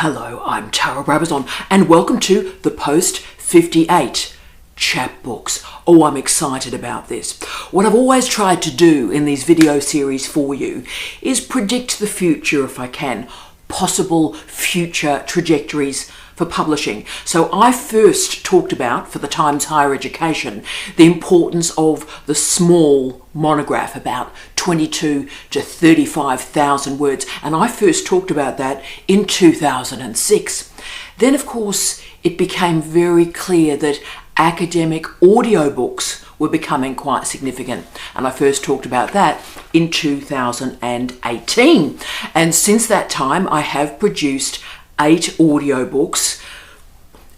Hello, I'm Tara Brabazon and welcome to the Post 58 Chapbooks. Oh, I'm excited about this. What I've always tried to do in these video series for you is predict the future if I can, possible future trajectories for publishing. So I first talked about, for the Times Higher Education, the importance of the small monograph, about 22 to 35,000 words. And I first talked about that in 2006. Then, of course, it became very clear that academic audiobooks were becoming quite significant. And I first talked about that in 2018. And since that time, I have produced 8 audiobooks,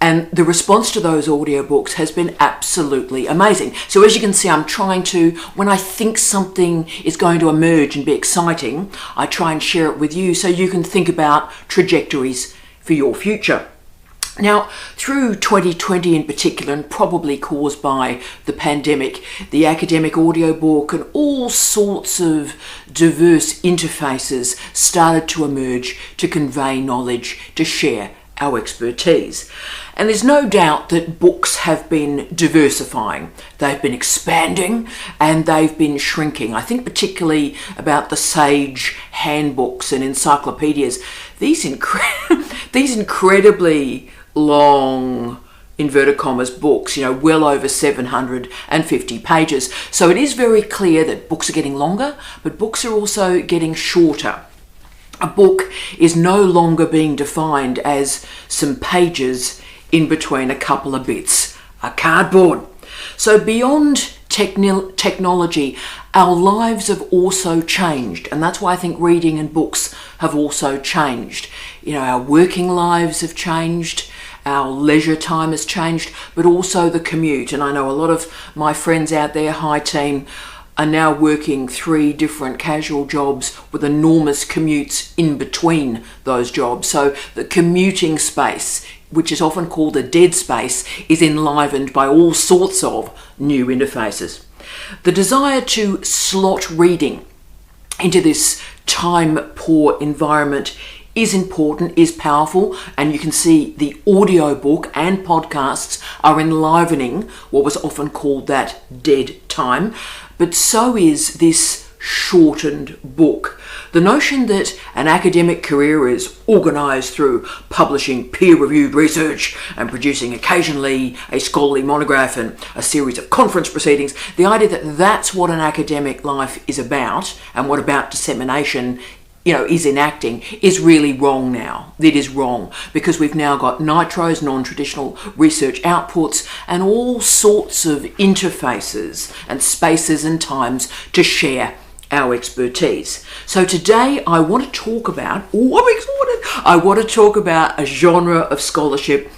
and the response to those audiobooks has been absolutely amazing. So as you can see, I'm trying to, when I think something is going to emerge and be exciting, I try and share it with you so you can think about trajectories for your future. Now, through 2020 in particular, and probably caused by the pandemic, the academic audiobook and all sorts of diverse interfaces started to emerge to convey knowledge, to share our expertise. And there's no doubt that books have been diversifying. They've been expanding and they've been shrinking. I think particularly about the Sage handbooks and encyclopedias. These incredibly long, inverted commas, books, well over 750 pages. So it is very clear that books are getting longer, but books are also getting shorter. A book is no longer being defined as some pages in between a couple of bits, a cardboard. So beyond technology, our lives have also changed, and that's why I think reading and books have also changed. Our working lives have changed, our leisure time has changed, but also the commute. And I know a lot of my friends out there, hi team, are now working 3 different casual jobs with enormous commutes in between those jobs. So the commuting space, which is often called a dead space, is enlivened by all sorts of new interfaces. The desire to slot reading into this time-poor environment is important, is powerful, and you can see the audiobook and podcasts are enlivening what was often called that dead time, but so is this shortened book. The notion that an academic career is organised through publishing peer-reviewed research and producing occasionally a scholarly monograph and a series of conference proceedings, the idea that that's what an academic life is about and what about dissemination is enacting is really wrong now. It is wrong because we've now got nitros, non-traditional research outputs, and all sorts of interfaces and spaces and times to share our expertise. So today I want to talk about, I want to talk about a genre of scholarship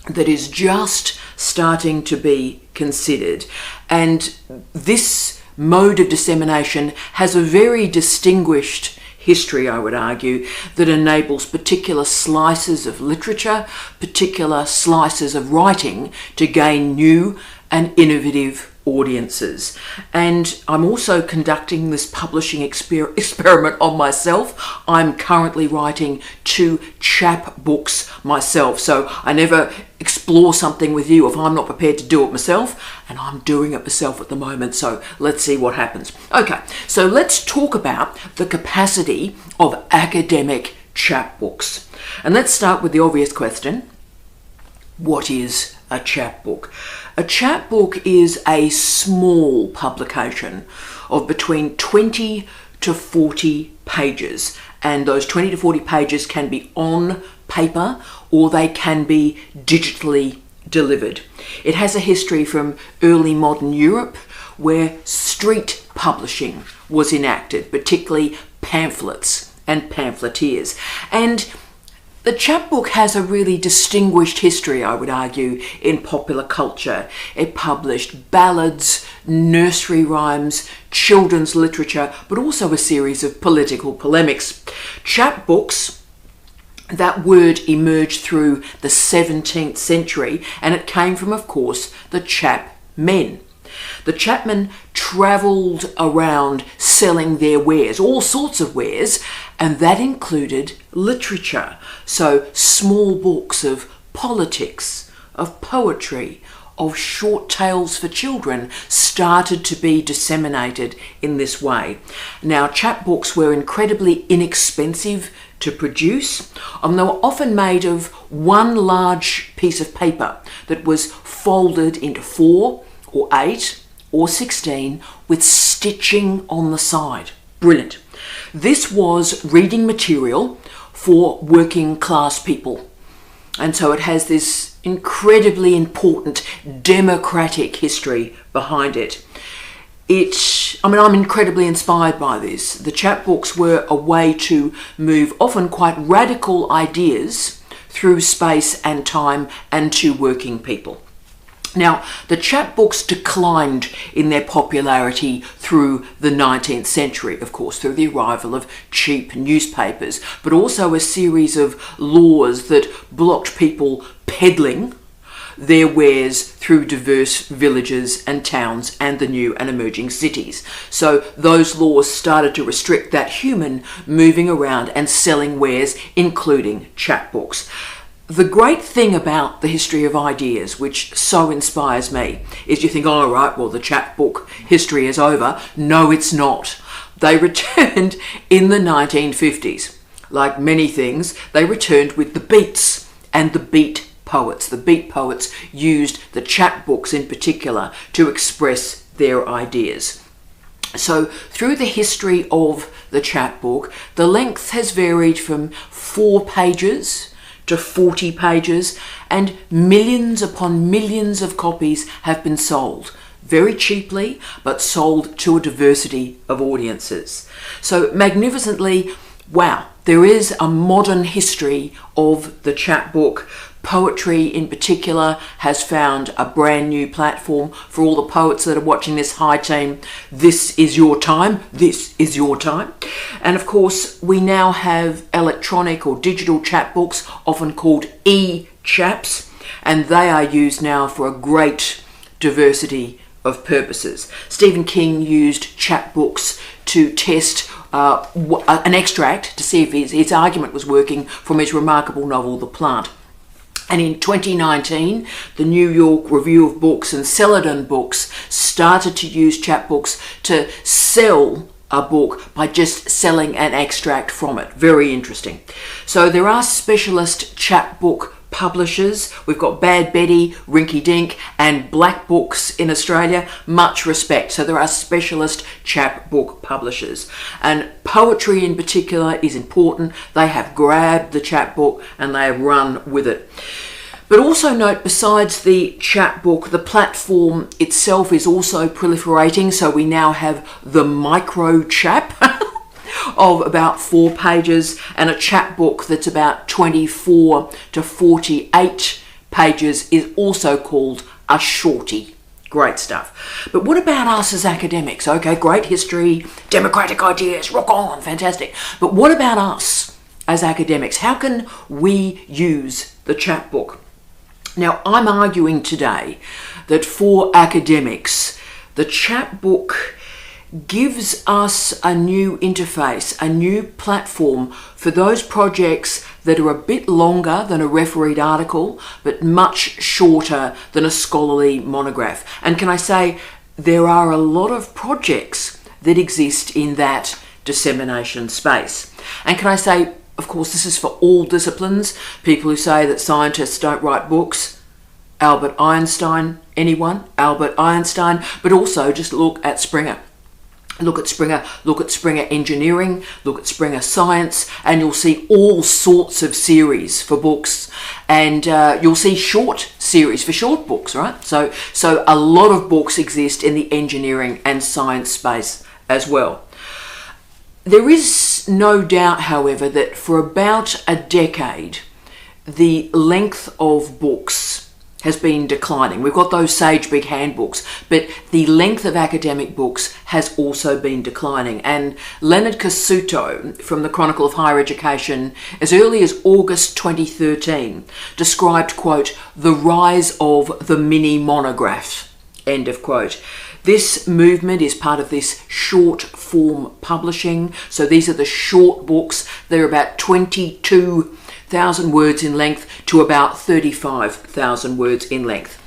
that is just starting to be considered. And this mode of dissemination has a very distinguished history, I would argue, that enables particular slices of literature, particular slices of writing to gain new and innovative audiences. And I'm also conducting this publishing experiment on myself. I'm currently writing 2 chapbooks myself, so I never explore something with you if I'm not prepared to do it myself, and I'm doing it myself at the moment, so let's see what happens. Okay, so let's talk about the capacity of academic chapbooks. And let's start with the obvious question: what is a chapbook? A chapbook is a small publication of between 20 to 40 pages, and those 20 to 40 pages can be on paper or they can be digitally delivered. It has a history from early modern Europe where street publishing was enacted, particularly pamphlets and pamphleteers. And the chapbook has a really distinguished history, I would argue, in popular culture. It published ballads, nursery rhymes, children's literature, but also a series of political polemics. Chapbooks, that word emerged through the 17th century, and it came from, of course, the chapmen. The chapmen travelled around selling their wares, all sorts of wares, and that included literature. So small books of politics, of poetry, of short tales for children started to be disseminated in this way. Now, chapbooks were incredibly inexpensive to produce, and they were often made of one large piece of paper that was folded into 4 or 8 or 16 with stitching on the side. Brilliant. This was reading material for working class people. And so it has this incredibly important democratic history behind it. I'm incredibly inspired by this. The chapbooks were a way to move often quite radical ideas through space and time and to working people. Now, the chapbooks declined in their popularity through the 19th century, of course, through the arrival of cheap newspapers, but also a series of laws that blocked people peddling their wares through diverse villages and towns and the new and emerging cities. So those laws started to restrict that human moving around and selling wares, including chapbooks. The great thing about the history of ideas, which so inspires me, is you think, oh, right, well, the chapbook history is over. No, it's not. They returned in the 1950s. Like many things, they returned with the beats and the beat poets. The beat poets used the chapbooks in particular to express their ideas. So through the history of the chapbook, the length has varied from 4 pages to 40 pages, and millions upon millions of copies have been sold, very cheaply, but sold to a diversity of audiences. So magnificently, wow, there is a modern history of the chapbook. Poetry in particular has found a brand new platform for all the poets that are watching this. Hi team, this is your time. This is your time. And of course, we now have electronic or digital chapbooks, often called echaps, and they are used now for a great diversity of purposes. Stephen King used chapbooks to test an extract to see if his argument was working from his remarkable novel, The Plant. And in 2019, the New York Review of Books and Celadon Books started to use chapbooks to sell a book by just selling an extract from it. Very interesting. So there are specialist chapbook publishers. We've got Bad Betty, Rinky Dink, and Black Books in Australia. Much respect. So there are specialist chapbook publishers. And poetry in particular is important. They have grabbed the chapbook and they have run with it. But also note, besides the chapbook, the platform itself is also proliferating. So we now have the microchap of about 4 pages, and a chapbook that's about 24 to 48 pages is also called a shorty. Great stuff. But what about us as academics? Okay, great history, democratic ideas, rock on, fantastic. But what about us as academics? How can we use the chapbook? Now, I'm arguing today that for academics, the chapbook gives us a new interface, a new platform for those projects that are a bit longer than a refereed article, but much shorter than a scholarly monograph. And can I say, there are a lot of projects that exist in that dissemination space. And can I say, of course, this is for all disciplines. People who say that scientists don't write books. Albert Einstein, anyone? Albert Einstein. But also just look at Springer. Look at Springer Engineering, look at Springer Science, and you'll see all sorts of series for books, and you'll see short series for short books, right? So a lot of books exist in the engineering and science space as well. There is no doubt, however, that for about a decade, the length of books has been declining. We've got those Sage Big handbooks, but the length of academic books has also been declining. And Leonard Cassuto from the Chronicle of Higher Education, as early as August 2013, described, quote, the rise of the mini monograph, end of quote. This movement is part of this short form publishing. So these are the short books. They're about 22,000 words in length to about 35,000 words in length.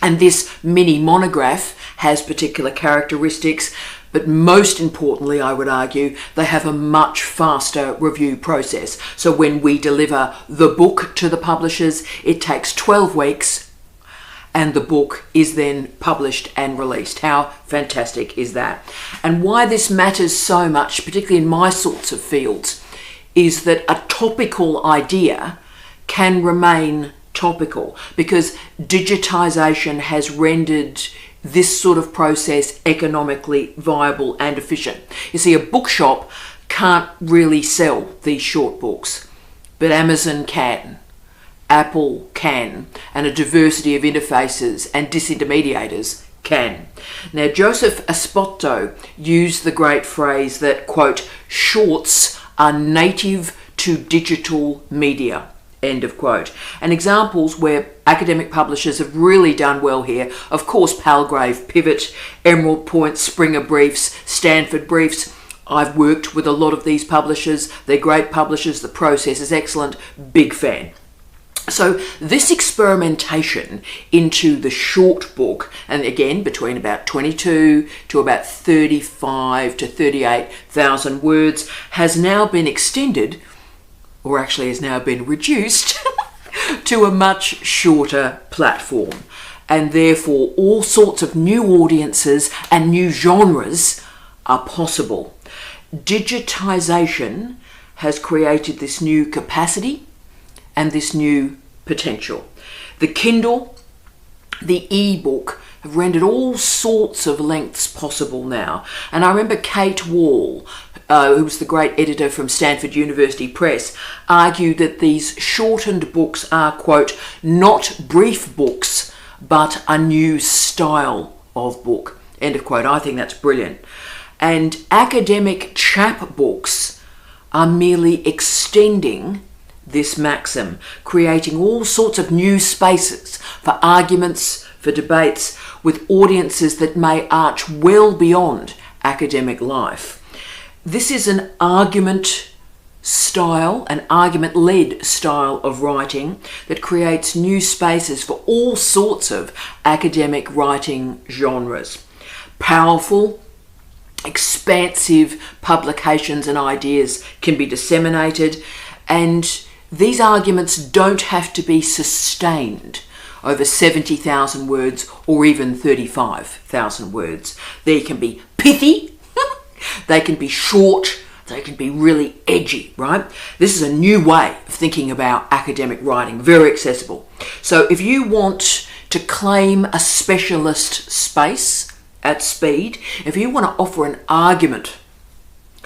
And this mini monograph has particular characteristics, but most importantly, I would argue, they have a much faster review process. So when we deliver the book to the publishers, it takes 12 weeks and the book is then published and released. How fantastic is that? And why this matters so much, particularly in my sorts of fields, is that a topical idea can remain topical, because digitization has rendered this sort of process economically viable and efficient. You see, a bookshop can't really sell these short books, but Amazon can, Apple can, and a diversity of interfaces and disintermediators can. Now, Joseph Espoto used the great phrase that, quote, shorts are native to digital media, end of quote. And examples where academic publishers have really done well here, of course, Palgrave, Pivot, Emerald Point, Springer Briefs, Stanford Briefs. I've worked with a lot of these publishers. They're great publishers. The process is excellent. Big fan. So this experimentation into the short book, and again between about 22 to about 35 to 38,000 words, has now been extended, or actually has now been reduced to a much shorter platform. And therefore all sorts of new audiences and new genres are possible. Digitization has created this new capacity and this new potential. The Kindle, the e-book have rendered all sorts of lengths possible now. And I remember Kate Wall, who was the great editor from Stanford University Press, argued that these shortened books are, quote, not brief books, but a new style of book, end of quote. I think that's brilliant. And academic chapbooks are merely extending this maxim, creating all sorts of new spaces for arguments, for debates, with audiences that may arch well beyond academic life. This is an argument style, an argument-led style of writing that creates new spaces for all sorts of academic writing genres. Powerful, expansive publications and ideas can be disseminated, and these arguments don't have to be sustained over 70,000 words or even 35,000 words. They can be pithy, they can be short, they can be really edgy, right? This is a new way of thinking about academic writing, very accessible. So if you want to claim a specialist space at speed, if you want to offer an argument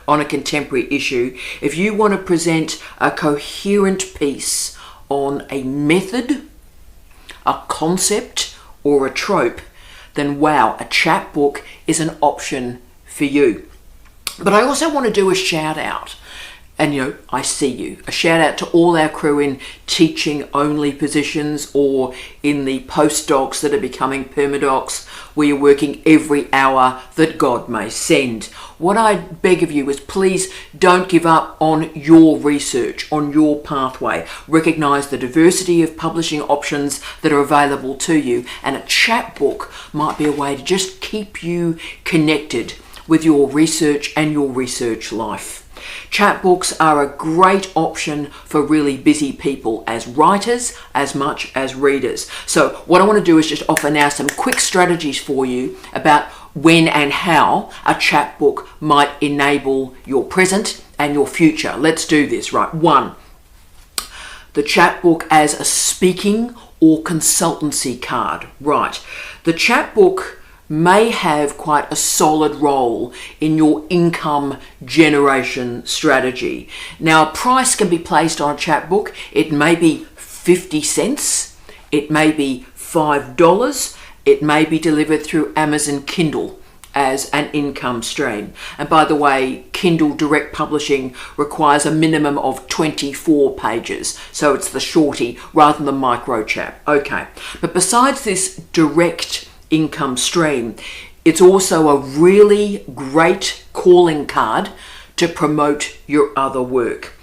on a contemporary issue, if you want to present a coherent piece on a method, a concept, or a trope, then wow, a chapbook is an option for you. But I also want to do a shout out, and I see you, a shout out to all our crew in teaching only positions or in the postdocs that are becoming permadocs, where you're working every hour that God may send. What I beg of you is please don't give up on your research, on your pathway. Recognize the diversity of publishing options that are available to you, and a chapbook might be a way to just keep you connected with your research and your research life. Chapbooks are a great option for really busy people as writers as much as readers. So what I want to do is just offer now some quick strategies for you about when and how a chapbook might enable your present and your future. Let's do this, right? 1, the chapbook as a speaking or consultancy card, right? The chapbook may have quite a solid role in your income generation strategy. Now, a price can be placed on a chapbook. It may be 50 cents, it may be $5, it may be delivered through Amazon Kindle as an income stream. And by the way, Kindle direct publishing requires a minimum of 24 pages, so it's the shorty rather than the microchap. Okay, but besides this direct income stream, It's also a really great calling card to promote your other work.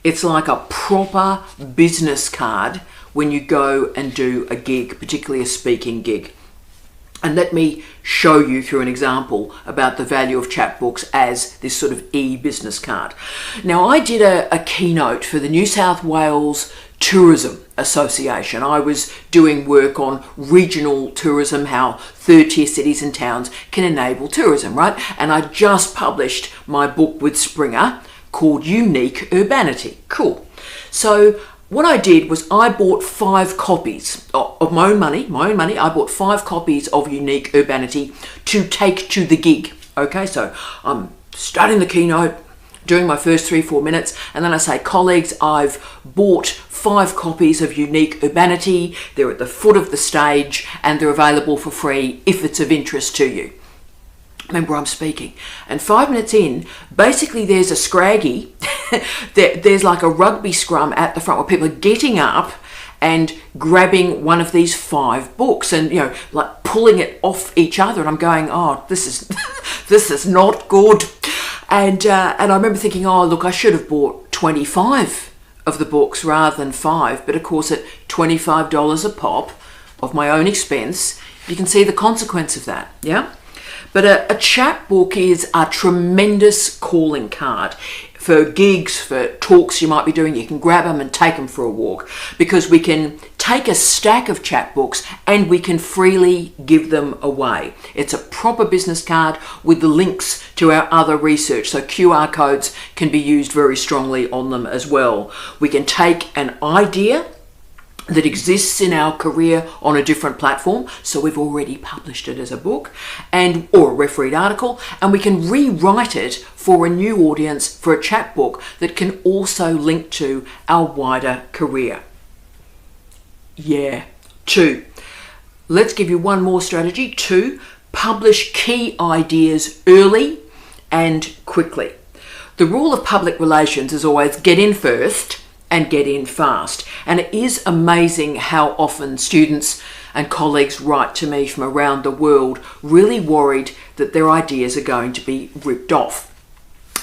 It's like a proper business card when you go and do a gig, particularly a speaking gig. And let me show you through an example about the value of chapbooks as this sort of e-business card. Now, I did a keynote for the New South Wales Tourism Association. I was doing work on regional tourism, how third-tier cities and towns can enable tourism, right? And I just published my book with Springer called Unique Urbanity. Cool. So what I did was I bought 5 copies of my own money. I bought 5 copies of Unique Urbanity to take to the gig. Okay, so I'm starting the keynote, doing my first 3-4 minutes, and then I say, colleagues, I've bought 5 copies of Unique Urbanity. They're at the foot of the stage and they're available for free if it's of interest to you. Remember, I'm speaking. And 5 minutes in, basically there's a scraggy, there's like a rugby scrum at the front where people are getting up and grabbing one of these 5 books and, like pulling it off each other. And I'm going, oh, this is not good. And I remember thinking, oh, look, I should have bought 25 of the books rather than 5. But of course, at $25 a pop of my own expense, you can see the consequence of that, yeah? But a chapbook is a tremendous calling card for gigs, for talks you might be doing. You can grab them and take them for a walk, because we can take a stack of chapbooks and we can freely give them away. It's a proper business card with the links to our other research, so QR codes can be used very strongly on them as well. We can take an idea that exists in our career on a different platform, so we've already published it as a book or a refereed article, and we can rewrite it for a new audience for a chapbook that can also link to our wider career. Yeah. 2, let's give you one more strategy. 2, publish key ideas early and quickly. The rule of public relations is always get in first and get in fast. And it is amazing how often students and colleagues write to me from around the world really worried that their ideas are going to be ripped off.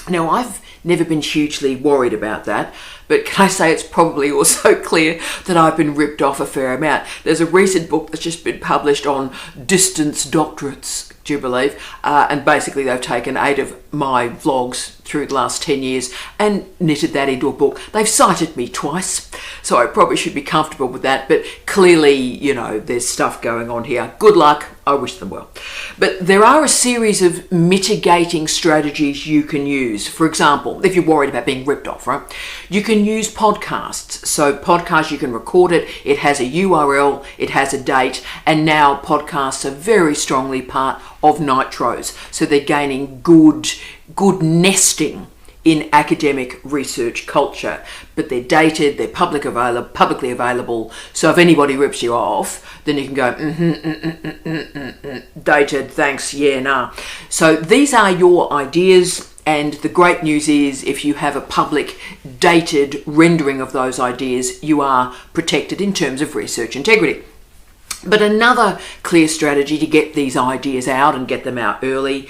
Now, I've never been hugely worried about that, but can I say it's probably also clear that I've been ripped off a fair amount. There's a recent book that's just been published on distance doctorates, do you believe? And basically they've taken 8 of my vlogs through the last 10 years and knitted that into a book. They've cited me twice, so I probably should be comfortable with that, but clearly, there's stuff going on here. Good luck. I wish them well. But there are a series of mitigating strategies you can use. For example, if you're worried about being ripped off, right? You can use podcasts. So podcasts, you can record it. It has a URL, it has a date, and now podcasts are very strongly part of Nitros. So they're gaining good nesting in academic research culture, but they're dated, they're publicly available. So if anybody rips you off, then you can go, dated, thanks, yeah, nah. So these are your ideas, and the great news is if you have a public dated rendering of those ideas, you are protected in terms of research integrity. But another clear strategy to get these ideas out and get them out early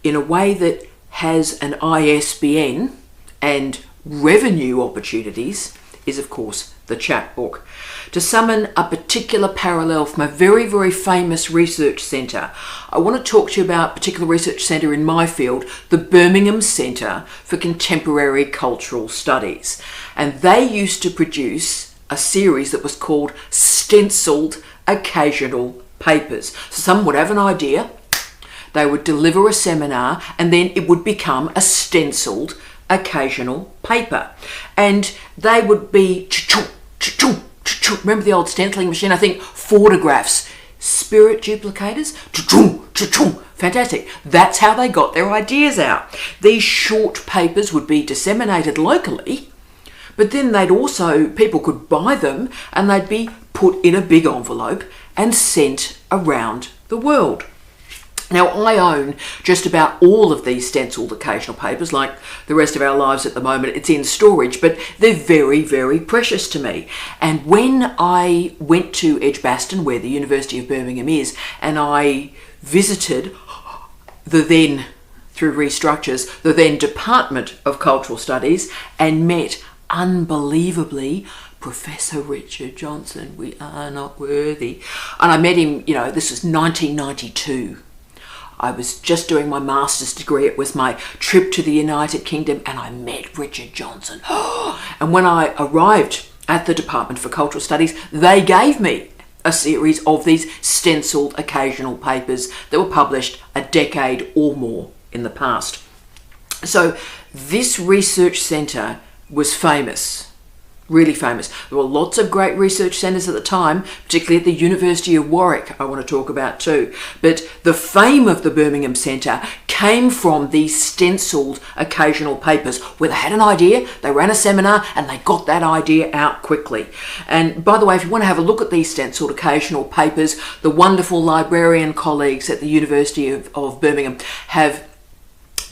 in a way that has an ISBN and revenue opportunities is, of course, the chapbook. To summon a particular parallel from a very, very famous research centre, I want to talk to you about a particular research centre in my field, the Birmingham Centre for Contemporary Cultural Studies. And they used to produce a series that was called Stenciled Occasional Papers. So someone would have an idea, they would deliver a seminar, and then it would become a stenciled occasional paper. And they would be, remember the old stenciling machine? I think photographs, spirit duplicators, fantastic. That's how they got their ideas out. These short papers would be disseminated locally, but then people could buy them and they'd be put in a big envelope and sent around the world. Now, I own just about all of these stenciled occasional papers, like the rest of our lives at the moment. It's in storage, but they're very, very precious to me. And when I went to Edgbaston, where the University of Birmingham is, and I visited through restructures, the then Department of Cultural Studies, and met, unbelievably, Professor Richard Johnson. We are not worthy. And I met him, this was 1992. I was just doing my master's degree. It was my trip to the United Kingdom, and I met Richard Johnson. And when I arrived at the Department for Cultural Studies, they gave me a series of these stenciled occasional papers that were published a decade or more in the past. So this research centre was famous. Really famous. There were lots of great research centres at the time, particularly at the University of Warwick, I want to talk about too. But the fame of the Birmingham Centre came from these stenciled occasional papers where they had an idea, they ran a seminar, and they got that idea out quickly. And by the way, if you want to have a look at these stenciled occasional papers, the wonderful librarian colleagues at the University of Birmingham have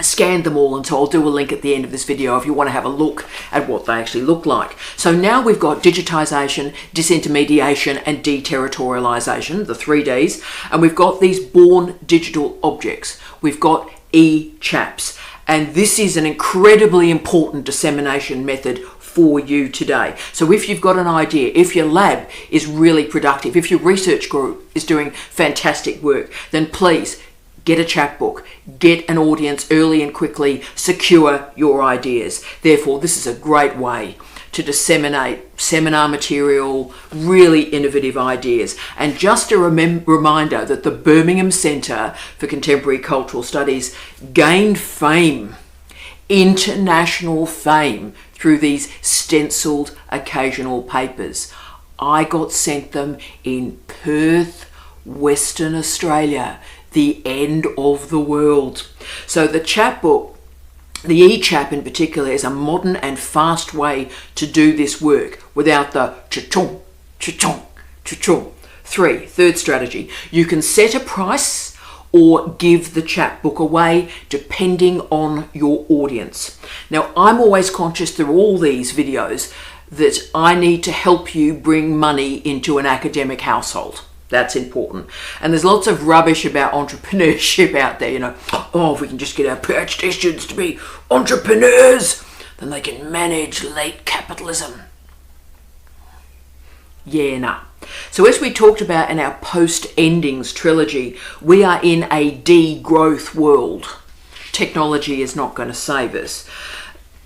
scanned them all, and so I'll do a link at the end of this video if you want to have a look at what they actually look like. So now we've got digitisation, disintermediation and deterritorialisation, the 3Ds, and we've got these born digital objects. We've got echaps, and this is an incredibly important dissemination method for you today. So if you've got an idea, if your lab is really productive, if your research group is doing fantastic work, then please get a chapbook, get an audience early and quickly, secure your ideas. Therefore, this is a great way to disseminate seminar material, really innovative ideas. And just a reminder that the Birmingham Centre for Contemporary Cultural Studies gained fame, international fame, through these stenciled occasional papers. I got sent them in Perth, Western Australia, the end of the world. So the chapbook, the eChap in particular, is a modern and fast way to do this work without the cha-chung, cha-chung, cha-chung. Third strategy, you can set a price or give the chapbook away depending on your audience. Now, I'm always conscious through all these videos that I need to help you bring money into an academic household. That's important. And there's lots of rubbish about entrepreneurship out there, if we can just get our PhD students to be entrepreneurs, then they can manage late capitalism. Yeah, nah. So as we talked about in our post-endings trilogy, we are in a degrowth world. Technology is not going to save us.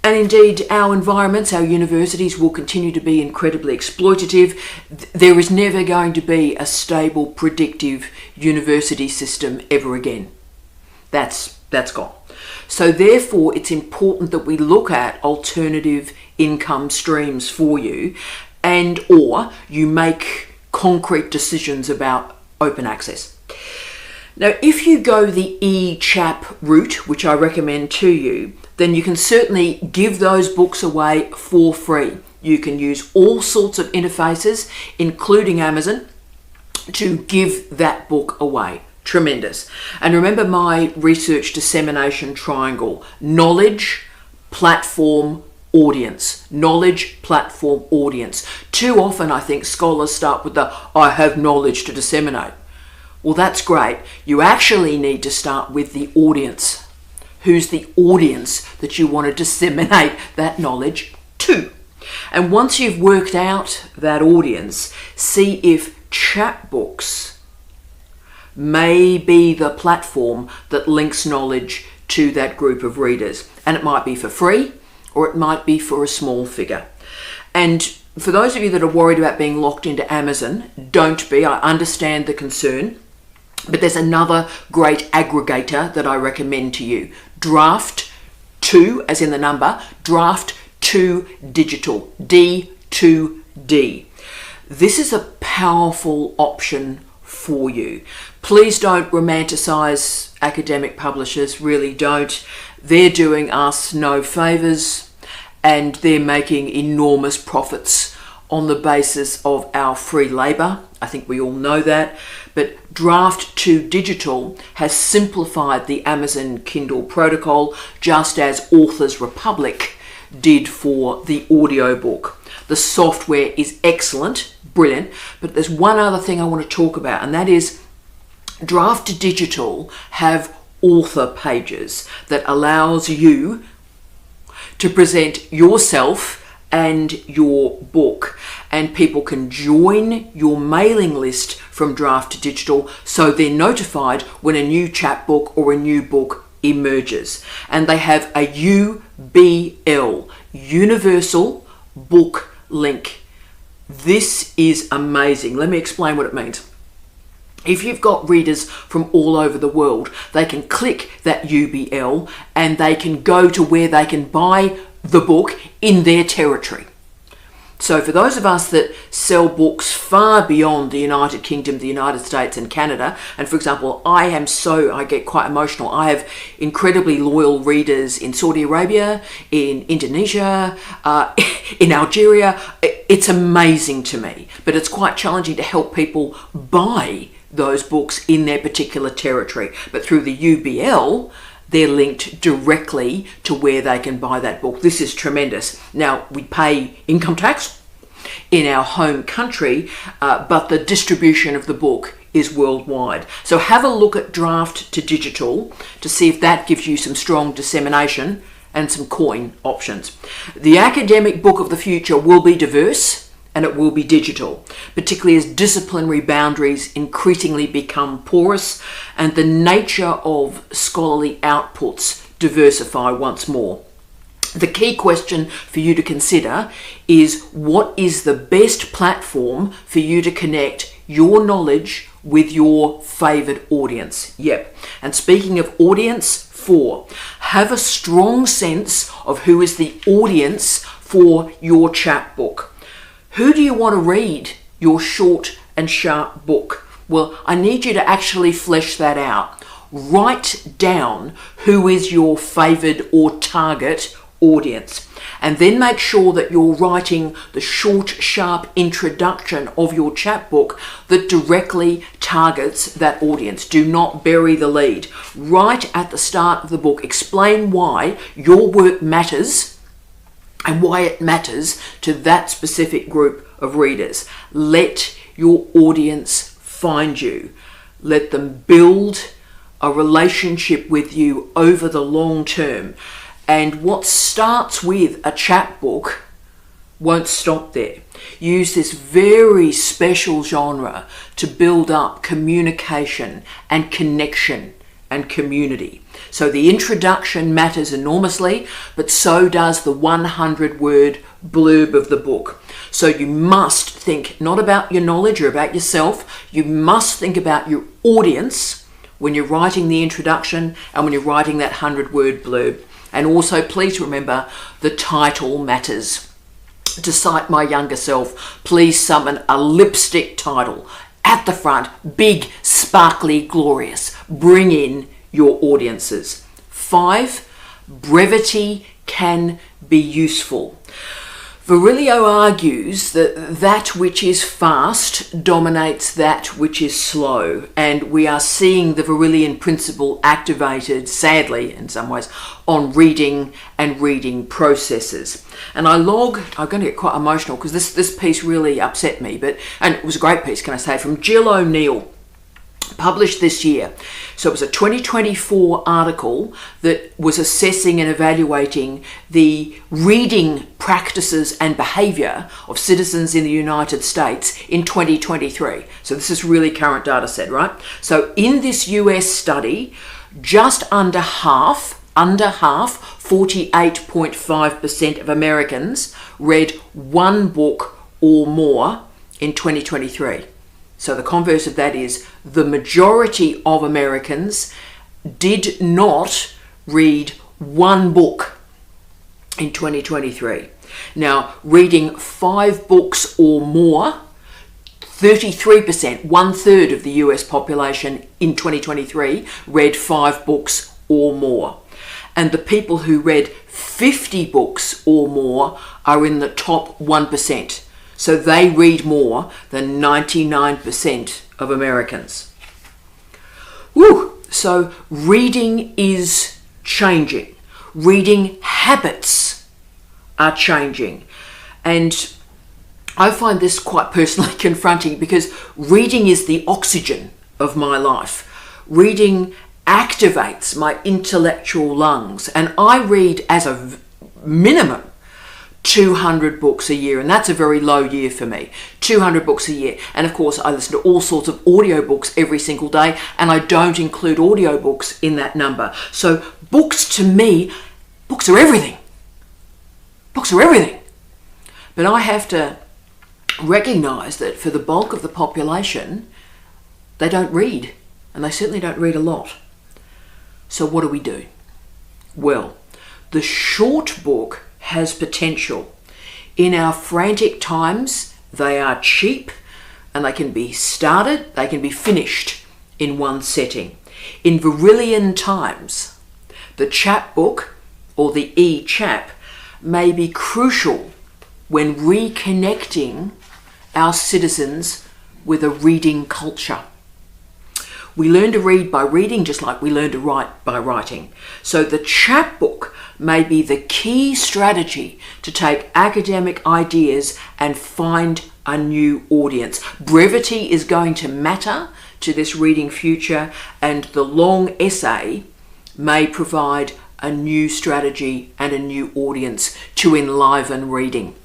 And indeed, our environments, our universities will continue to be incredibly exploitative. There is never going to be a stable, predictive university system ever again. That's gone. So therefore, it's important that we look at alternative income streams for you, and or you make concrete decisions about open access. Now, if you go the eChap route, which I recommend to you, then you can certainly give those books away for free. You can use all sorts of interfaces, including Amazon, to give that book away. Tremendous. And remember my research dissemination triangle: knowledge, platform, audience. Knowledge, platform, audience. Too often I think scholars start with the I have knowledge to disseminate. Well, that's great. You actually need to start with the audience. Who's the audience that you want to disseminate that knowledge to? And once you've worked out that audience, see if Chapbooks may be the platform that links knowledge to that group of readers. And it might be for free, or it might be for a small figure. And for those of you that are worried about being locked into Amazon, don't be. I understand the concern. But there's another great aggregator that I recommend to you. Draft2, as in the number, Draft2 Digital, D2D. This is a powerful option for you. Please don't romanticize academic publishers, really don't. They're doing us no favors, and they're making enormous profits on the basis of our free labor. I think we all know that. But Draft2 Digital has simplified the Amazon Kindle protocol, just as Authors Republic did for the audiobook. The software is excellent, brilliant, but there's one other thing I want to talk about, and that is Draft2 Digital have author pages that allows you to present yourself and your book, and people can join your mailing list from draft to digital, so they're notified when a new chapbook or a new book emerges. And they have a UBL, Universal Book Link. This is amazing. Let me explain what it means. If you've got readers from all over the world, they can click that UBL and they can go to where they can buy the book in their territory. So for those of us that sell books far beyond the United Kingdom, the United States and Canada, and for example, I get quite emotional. I have incredibly loyal readers in Saudi Arabia, in Indonesia, in Algeria. It's amazing to me, but it's quite challenging to help people buy those books in their particular territory. But through the UBL, they're linked directly to where they can buy that book. This is tremendous. Now, we pay income tax in our home country, but the distribution of the book is worldwide. So have a look at draft to digital to see if that gives you some strong dissemination and some coin options. The academic book of the future will be diverse, and it will be digital, particularly as disciplinary boundaries increasingly become porous and the nature of scholarly outputs diversify once more. The key question for you to consider is, what is the best platform for you to connect your knowledge with your favoured audience? Yep. And speaking of audience, 4, have a strong sense of who is the audience for your chapbook. Who do you want to read your short and sharp book? Well, I need you to actually flesh that out. Write down who is your favoured or target audience, and then make sure that you're writing the short, sharp introduction of your chapbook that directly targets that audience. Do not bury the lead. Right at the start of the book, explain why your work matters and why it matters to that specific group of readers. Let your audience find you. Let them build a relationship with you over the long term. And what starts with a chapbook won't stop there. Use this very special genre to build up communication and connection and community. So the introduction matters enormously, but so does the 100-word blurb of the book. So you must think not about your knowledge or about yourself. You must think about your audience when you're writing the introduction and when you're writing that 100-word blurb. And also, please remember, the title matters. To cite my younger self, please summon a lipstick title at the front, big, sparkly, glorious. Bring in your audiences. 5, brevity can be useful. Virilio argues that that which is fast dominates that which is slow, and we are seeing the Virillian principle activated, sadly in some ways, on reading and reading processes. And I'm going to get quite emotional because this piece really upset me, and it was a great piece, can I say, from Jill O'Neill, published this year. So it was a 2024 article that was assessing and evaluating the reading practices and behaviour of citizens in the United States in 2023. So this is really current data set, right? So in this US study, just under half, 48.5% of Americans read one book or more in 2023. So the converse of that is the majority of Americans did not read one book in 2023. Now, reading 5 books or more, 33%, 1/3 of the US population in 2023 read 5 books or more. And the people who read 50 books or more are in the top 1%. So they read more than 99% of Americans. Woo! So reading is changing. Reading habits are changing. And I find this quite personally confronting because reading is the oxygen of my life. Reading activates my intellectual lungs. And I read as a minimum 200 books a year, and that's a very low year for me. 200 books a year. And of course, I listen to all sorts of audiobooks every single day, and I don't include audiobooks in that number. So books, to me, books are everything. Books are everything. But I have to recognize that for the bulk of the population, they don't read, and they certainly don't read a lot. So what do we do? Well, the short book has potential. In our frantic times, they are cheap, and they can be started, they can be finished in one setting. In Virillian times, the chapbook or the e-chap may be crucial when reconnecting our citizens with a reading culture. We learn to read by reading just like we learn to write by writing. So the chapbook may be the key strategy to take academic ideas and find a new audience. Brevity is going to matter to this reading future, and the long essay may provide a new strategy and a new audience to enliven reading.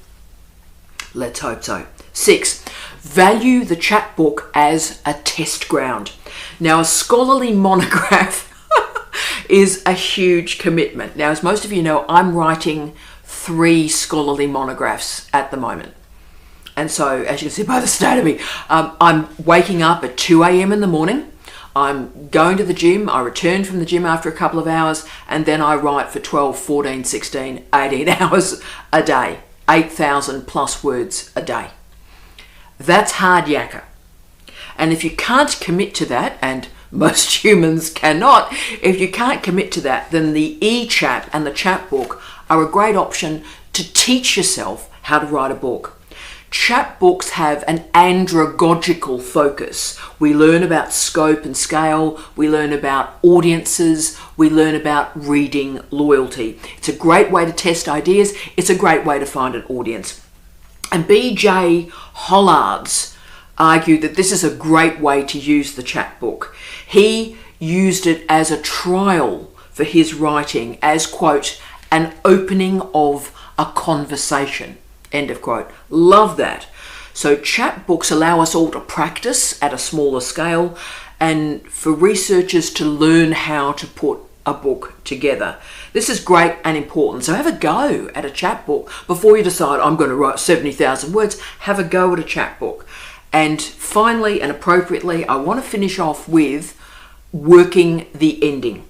Let's hope so. 6, value the chapbook as a test ground. Now, a scholarly monograph is a huge commitment. Now, as most of you know, I'm writing 3 scholarly monographs at the moment. And so, as you can see by the state of me, I'm waking up at 2 a.m. in the morning. I'm going to the gym. I return from the gym after a couple of hours, and then I write for 12, 14, 16, 18 hours a day. 8,000 plus words a day. That's hard yakka. And if you can't commit to that, and most humans cannot, if you can't commit to that, then the e-chap and the chapbook are a great option to teach yourself how to write a book. Chapbooks have an andragogical focus. We learn about scope and scale, we learn about audiences, we learn about reading loyalty. It's a great way to test ideas, it's a great way to find an audience. And B.J. Hollards argued that this is a great way to use the chapbook. He used it as a trial for his writing as, quote, an opening of a conversation, end of quote. Love that. So chapbooks allow us all to practice at a smaller scale and for researchers to learn how to put a book together. This is great and important. So have a go at a chapbook before you decide I'm going to write 70,000 words. Have a go at a chapbook. And finally and appropriately, I want to finish off with working the ending.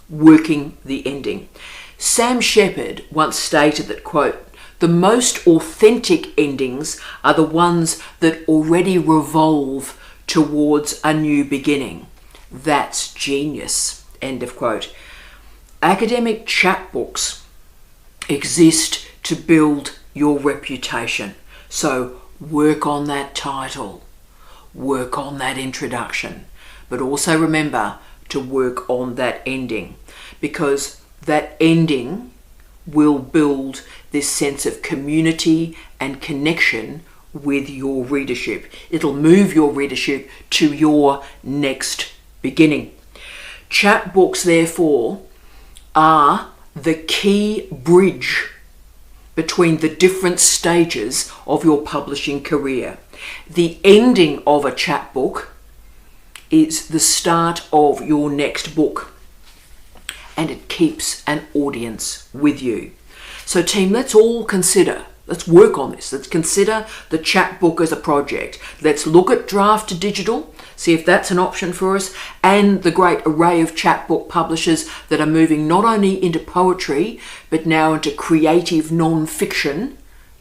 Working the ending. Sam Shepard once stated that, quote, the most authentic endings are the ones that already revolve towards a new beginning. That's genius, end of quote. Academic chapbooks exist to build your reputation. So work on that title, work on that introduction, but also remember to work on that ending, because that ending will build this sense of community and connection with your readership. It'll move your readership to your next beginning. Chapbooks, therefore, are the key bridge between the different stages of your publishing career. The ending of a chapbook is the start of your next book, and it keeps an audience with you. So team, let's all consider, let's work on this. Let's consider the chapbook as a project. Let's look at draft to digital, see if that's an option for us, and the great array of chapbook publishers that are moving not only into poetry, but now into creative non-fiction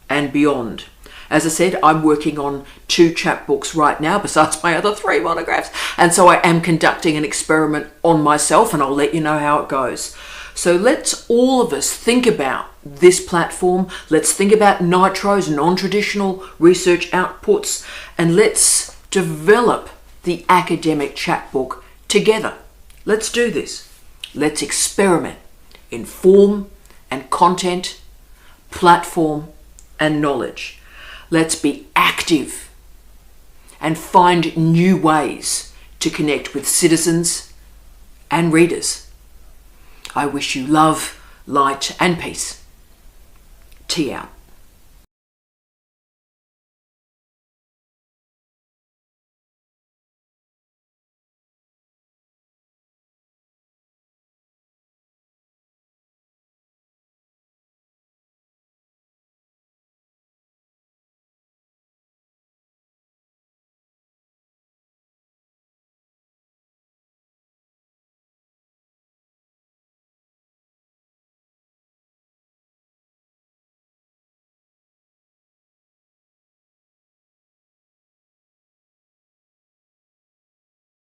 and beyond. As I said, I'm working on 2 chapbooks right now, besides my other 3 monographs. And so I am conducting an experiment on myself, and I'll let you know how it goes. So let's all of us think about this platform. Let's think about Nitro's non-traditional research outputs, and let's develop the academic chapbook together. Let's do this. Let's experiment in form and content, platform and knowledge. Let's be active and find new ways to connect with citizens and readers. I wish you love, light and peace. Tea out.